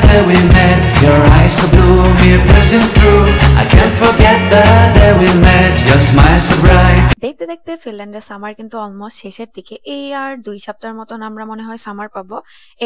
day we met. Your eyes so blue, me piercing through. I can't forget the day we met. Your smile so bright. দেখতে দেখতে ফিনল্যান্ডের summer কিন্তু almost শেষের দিকে। এই আর 2 সপ্তাহের মতন আমরা মনে হয় সামার পাবো।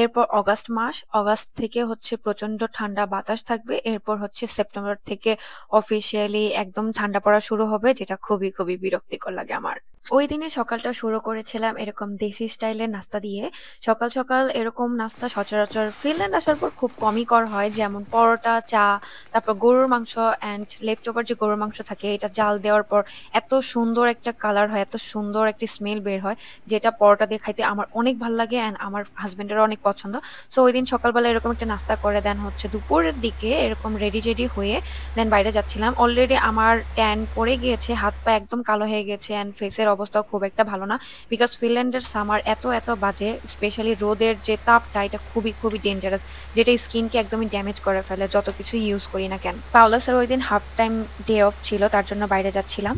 এরপর অগাস্ট মাস, অগাস্ট থেকে হচ্ছে প্রচন্ড ঠান্ডা বাতাস থাকবে। এরপর হচ্ছে সেপ্টেম্বর থেকে অফিসিয়ালি একদম ঠান্ডা পড়া শুরু হবে, যেটা খুবই খুবই বিরক্তিকর লাগে আমার। ওই দিনে সকালটা শুরু করেছিলাম এরকম দেশি স্টাইলের নাস্তা দিয়ে। সকাল সকাল এরকম নাস্তা সচরাচর ফিনল্যান্ড আসার পর খুব কমই করা হয়, যেমন পরোটা, চা, তারপর গরুর মাংস অ্যান্ড লেফট ওভার যে গরুর মাংস থাকে এটা জাল দেওয়ার পর এত সুন্দর একটা কালার হয়, এত সুন্দর একটি স্মেল বের হয়, যেটা পরোটা দিয়ে খাইতে আমার অনেক ভালো লাগে অ্যান্ড আমার হাজবেন্ডেরও অনেক পছন্দ। সো ওই দিন সকালবেলা এরকম একটা নাস্তা করে দেন হচ্ছে দুপুরের দিকে এরকম রেডি হয়ে দেন বাইরে যাচ্ছিলাম। অলরেডি আমার ট্যান পড়ে গিয়েছে, হাত পা একদম কালো হয়ে গেছে অ্যান্ড ফেসের অবস্থাও খুব একটা ভালো না, বিকজ ফিনল্যান্ডের সামার এত বাজে। স্পেশালি রোদের যে তাপটা এটা খুবই খুবই ডেঞ্জারাস, যেটা স্কিনকে একদমই ড্যামেজ করে ফেলে যত কিছু ইউজ করি না কেন। পাওলাসের ওই দিন হাফ টাইম ডে অফ ছিল, তার জন্য বাইরে যাচ্ছিলাম।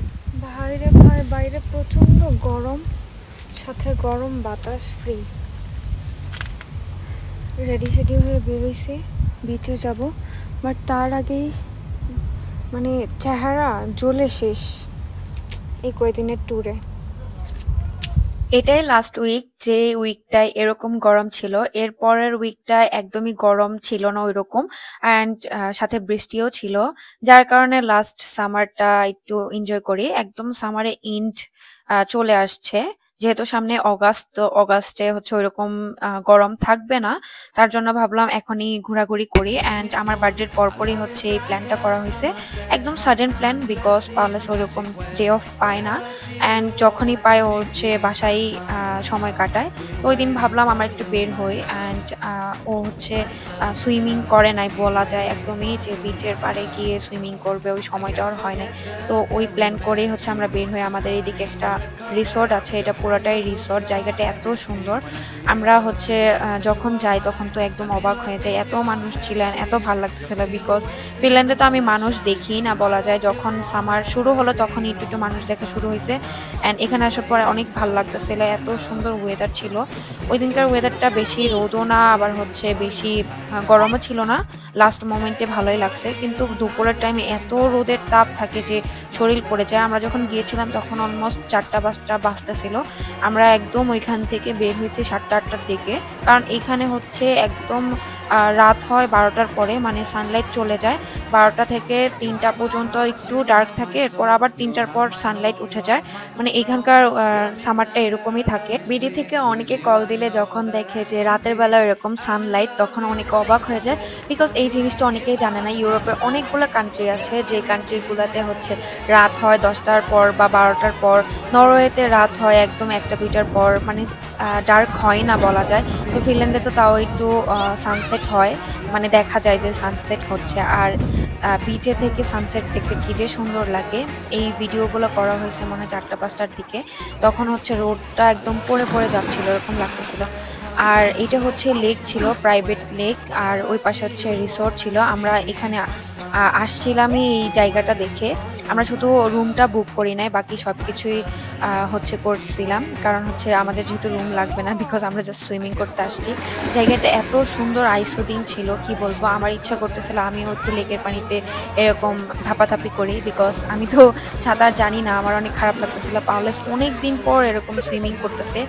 বাইরে প্রচন্ড গরম, সাথে গরম বাতাস ফ্রি। রেডি হয়ে বেরোইছি, বিচে যাব, বাট তার আগেই মানে চেহারা জ্বলে শেষ এই কয়দিনের ট্যুরে। এটাই লাস্ট উইক, যে উইকটায় এরকম গরম ছিল। এর পরের উইকটায় একদমই গরম ছিল না ওইরকম, অ্যান্ড সাথে বৃষ্টিও ছিল, যার কারণে লাস্ট সামারটা একটু এনজয় করি। একদম সামারে ইন্ড চলে আসছে, যেহেতু সামনে অগাস্ট, তো অগাস্টে হচ্ছে ওইরকম গরম থাকবে না, তার জন্য ভাবলাম এখনই ঘোরাঘুরি করি। অ্যান্ড আমার বার্থডের পরপরই হচ্ছে এই প্ল্যানটা করা হয়েছে, একদম সাডেন প্ল্যান, বিকজ পাওলাস ওইরকম ডে অফ পায় না, অ্যান্ড যখনই পায় ও হচ্ছে বাসায় সময় কাটায়। তো ওই দিন ভাবলাম আমরা একটু বের হই, অ্যান্ড ও হচ্ছে সুইমিং করে নাই বলা যায় একদমই, যে বিচের পাড়ে গিয়ে সুইমিং করবে ওই সময়টা আর হয় নাই। তো ওই প্ল্যান করেই হচ্ছে আমরা বের হই। আমাদের এদিকে একটা রিসোর্ট আছে, এটা পুরোটাই রিসোর্ট, জায়গাটা এত সুন্দর। আমরা হচ্ছে যখন যাই তখন তো একদম অবাক হয়ে যাই, এত মানুষ ছিলেন, এত ভালো লাগতেছিল, বিকজ ফিনল্যান্ডে তো আমি মানুষ দেখি না বলা যায়। যখন সামার শুরু হলো তখন একটু মানুষ দেখা শুরু হয়েছে, অ্যান্ড এখানে আসার পরে অনেক ভালো লাগতেছিল, এত সুন্দর ওয়েদার ছিল। ওই দিনকার ওয়েদারটা বেশি রোদও না, আবার হচ্ছে বেশি গরমও ছিল না, লাস্ট মোমেন্টে ভালোই লাগছে। কিন্তু দুপুরের টাইমে এত রোদের তাপ থাকে যে শরীর পড়ে যায়। আমরা যখন গিয়েছিলাম তখন অলমোস্ট 4টা বাজতেছিল। আমরা একদম ওইখান থেকে বের হয়েছি 7টা-8টার দিকে, কারণ এখানে হচ্ছে একদম রাত হয় 12টার পরে, মানে সানলাইট চলে যায়। 12টা থেকে 3টা পর্যন্ত একটু ডার্ক থাকে, এরপর আবার 3টার পর সানলাইট উঠে যায়। মানে এখানকার সামারটা এরকমই থাকে। বিডি থেকে অনেকে কল দিলে যখন দেখে যে রাতের বেলা এরকম সানলাইট, তখন অনেকে অবাক হয়ে যায়, বিকজ এই জিনিসটা অনেকেই জানে না। ইউরোপের অনেকগুলো কান্ট্রি আছে যে কান্ট্রিগুলোতে হচ্ছে রাত হয় 10টার পর বা 12টার পর। নরওয়েতে রাত হয় একদম 1টা-2টার পর, মানে ডার্ক হয় না বলা যায়। তো ফিনল্যান্ডে তো তাও একটু সানসেট হয়, মানে দেখা যায় যে সানসেট হচ্ছে। আর বিচে থেকে সানসেট দেখতে কি যে সুন্দর লাগে। এই ভিডিওগুলো করা হয়েছে মনে হয় 4টা-5টার দিকে, তখন হচ্ছে রোডটা একদম পড়ে যাচ্ছিল, এরকম লাগতেছিল। আর এটা হচ্ছে লেক ছিল, প্রাইভেট লেক, আর ওই পাশে হচ্ছে রিসোর্ট ছিল। আমরা এখানে আসছিলামই এই জায়গাটা দেখে। আমরা শুধু রুমটা বুক করি নাই, বাকি সব কিছুই হচ্ছে করছিলাম, কারণ হচ্ছে আমাদের যেহেতু রুম লাগবে না, বিকজ আমরা জাস্ট সুইমিং করতে আসছি। জায়গাটা এত সুন্দর, আইসোদিন ছিল, কি বলবো। আমার ইচ্ছা করতেছিল আমিও একটু লেকের পানিতে এরকম ধাপাধাপি করি, বিকজ আমি তো সাঁতার জানি না, আমার অনেক খারাপ লাগতেছিল। পাওলাস অনেক দিন পর এরকম সুইমিং করতেছে,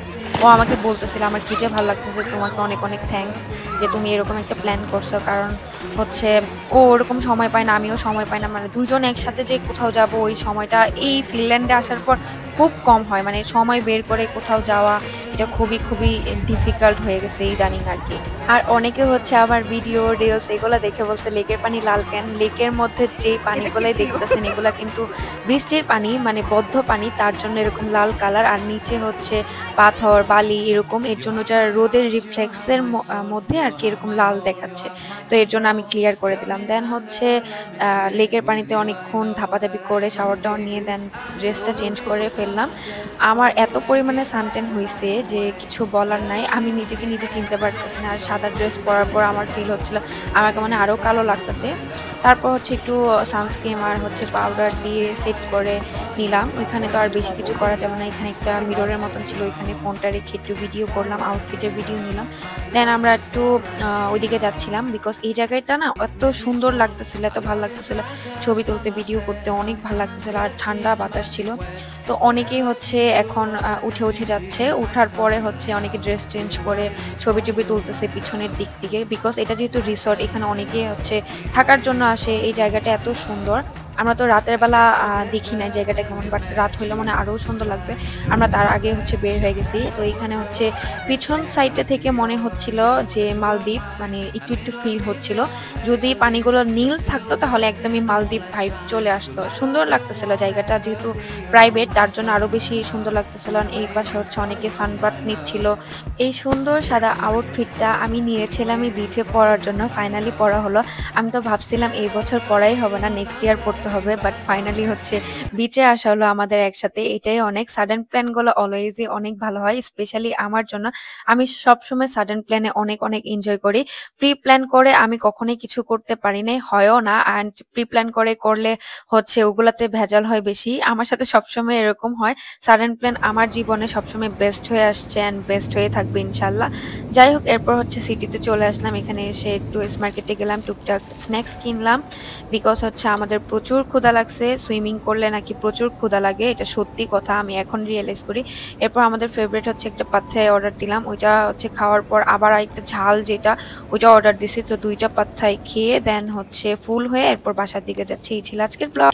ও আমাকে বলতেছিল আমার কি যে ভালো লাগতেছে, তোমাকে অনেক অনেক থ্যাঙ্কস যে তুমি এরকম একটা প্ল্যান করছো, কারণ হচ্ছে ও ওরকম সময় পায় না, আমিও সময় পাই না, মানে দুজন একসাথে যে কোথাও যাব ওই সময়টা এই ফিনল্যান্ডে আসার পর খুব কম হয়। মানে সময় বের করে কোথাও যাওয়া এটা খুবই খুবই ডিফিকাল্ট হয়ে গেছে ইদানিং আর কি। আর অনেকে হচ্ছে আবার ভিডিও রিলস এগুলো দেখে বলছে লেকের পানি লাল কেন। লেকের মধ্যে যে পানিগুলাই দেখতেছেন এগুলা কিন্তু বৃষ্টির পানি, মানে বদ্ধ পানি, তার জন্য এরকম লাল কালার। আর নিচে হচ্ছে পাথর বালি এরকম, এর জন্য এটা রোদের রিফ্লেক্সের মধ্যে আর কি এরকম লাল দেখাচ্ছে। তো এর জন্য আমি ক্লিয়ার করে দিলাম। দেন হচ্ছে লেকের পানিতে অনেকক্ষণ ধাপাধাপি করে শাওয়ার টাওয়ার নিয়ে দেন ড্রেসটা চেঞ্জ করে ফেললাম। আমার এত পরিমাণে সানটেন হয়েছে যে কিছু বলার নাই, আমি নিজেকে নিজে চিনতে পারতেছি না। আর সাদা ড্রেস পরার পর আমার ফিল হচ্ছিল আমাকে মানে আরও কালো লাগতেছে। তারপর হচ্ছে একটু সানস্ক্রিন আর হচ্ছে পাউডার দিয়ে সেট করে নিলাম। ওইখানে তো আর বেশি কিছু করা যাবে না, এখানে একটা মিররের মতন ছিল, ওইখানে ফোনটা রেখে একটু ভিডিও করলাম, আউটফিটের ভিডিও নিলাম। দেন আমরা একটু ওইদিকে যাচ্ছিলাম, বিকজ এই জায়গাটা না এত সুন্দর লাগতেছিল, এত ভালো লাগতেছিল, ছবি তুলতে ভিডিও করতে অনেক ভালো লাগতেছিল। আর ঠান্ডা বাতাস ছিল, তো অনেকেই হচ্ছে এখন উঠে উঠে যাচ্ছে। উঠার পরে হচ্ছে অনেকে ড্রেস চেঞ্জ করে ছবি টবি তুলতেছে পিছনের দিক থেকে, বিকজ এটা যেহেতু রিসর্ট, এখানে অনেকেই হচ্ছে থাকার জন্য আসে। এই জায়গাটা এত সুন্দর, আমরা তো রাতের বেলা দেখি না জায়গাটা কেমন, বাট রাত হইলে মানে আরও সুন্দর লাগবে। আমরা তার আগে হচ্ছে বের হয়ে গেছি। তো এইখানে হচ্ছে পিছন সাইডে থেকে মনে হচ্ছিল যে মালদ্বীপ, মানে একটু একটু ফিল হচ্ছিল। যদি পানিগুলো নীল থাকতো তাহলে একদমই মালদ্বীপ ভাইব চলে আসতো। সুন্দর লাগতেছিল জায়গাটা, যেহেতু প্রাইভেট তার জন্য আরও বেশি সুন্দর লাগতেছিল। এই পাশে হচ্ছে অনেকে সানবাথ নিচ্ছিল। এই সুন্দর সাদা আউটফিটটা আমি নিয়েছিলাম এই বিচে পরার জন্য, ফাইনালি পরা হলো। আমি তো ভাবছিলাম এই বছর পরাই হবে না, নেক্সট ইয়ার পড়তে হবে, বাট ফাইনালি হচ্ছে বিচে আসা হলো আমাদের একসাথে। এটাই অনেক, সাডেন প্ল্যানগুলো অলওয়েজই অনেক ভালো হয়, স্পেশালি আমার জন্য। আমি সবসময় সাডেন প্ল্যানে অনেক অনেক এনজয় করি। প্রি প্ল্যান করে আমি কখনোই কিছু করতে পারি নাই, হয়ও না। অ্যান্ড প্রি প্ল্যান করে করলে হচ্ছে ওগুলাতে ভেজাল হয় বেশি, আমার সাথে সবসময় এরকম হয়। সাডেন প্ল্যান আমার জীবনে সবসময় বেস্ট হয়ে আসছে অ্যান্ড বেস্ট হয়ে থাকবে ইনশাল্লাহ। যাই হোক, এরপর হচ্ছে সিটিতে চলে আসলাম। এখানে এসে একটু মার্কেটে গেলাম, টুকটাক স্ন্যাক্স কিনলাম, বিকজ হচ্ছে আমাদের প্রচুর ক্ষুধা লাগছে। সুইমিং করলে নাকি প্রচুর ক্ষুধা লাগে, এটা সত্যি কথা, আমি এখন রিয়েলাইজ করি। এরপর আমাদের ফেভারিট হচ্ছে একটা পাত্থাই অর্ডার দিলাম, ওইটা হচ্ছে খাওয়ার পর আবার আরেকটা ঝাল যেটা ওইটা অর্ডার দিছি। তো দুইটা পাত্থাই খেয়ে দেন হচ্ছে ফুল হয়ে এরপর বাসার দিকে যাচ্ছি। এই ছিল আজকের ব্লগ।